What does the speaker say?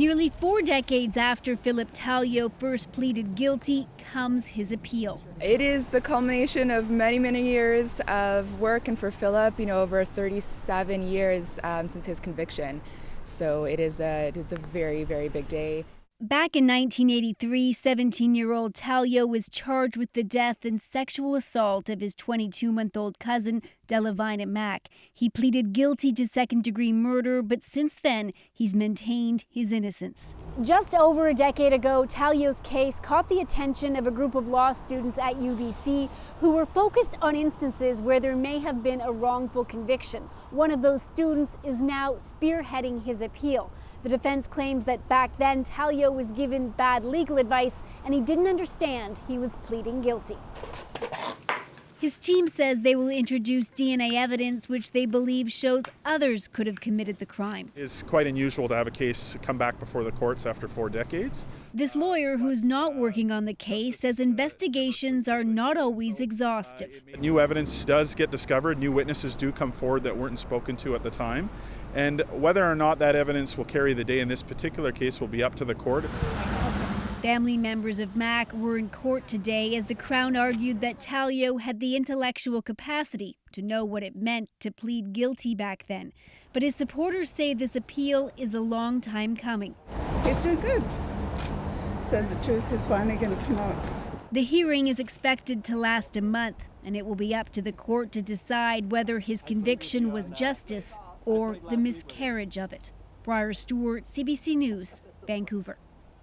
Nearly 4 decades after Phillip Talio first pleaded guilty comes his appeal. It is the culmination of many years of work, and for Phillip, over 37 years since his conviction. So it is a very big day. Back in 1983, 17-year-old Talio was charged with the death and sexual assault of his 22-month-old cousin, Delavina Mack. He pleaded guilty to second-degree murder, but since then, he's maintained his innocence. Just over a decade ago, Talio's case caught the attention of a group of law students at UBC who were focused on instances where there may have been a wrongful conviction. One of those students is now spearheading his appeal. The defense claims that back then Talio was given bad legal advice and he didn't understand he was pleading guilty. His team says they will introduce DNA evidence which they believe shows others could have committed the crime. It's quite unusual to have a case come back before the courts after 4 decades. This lawyer, who's not working on the case, says investigations are not always exhaustive. New evidence does get discovered, new witnesses do come forward that weren't spoken to at the time, and whether or not that evidence will carry the day in this particular case will be up to the court. Family members of Mack were in court today as the Crown argued that Talio had the intellectual capacity to know what it meant to plead guilty back then. But his supporters say this appeal is a long time coming. He's doing good. Says the truth is finally going to come out. The hearing is expected to last a month, and it will be up to the court to decide whether his conviction was justice or the miscarriage of it. Briar Stewart, CBC News, Vancouver.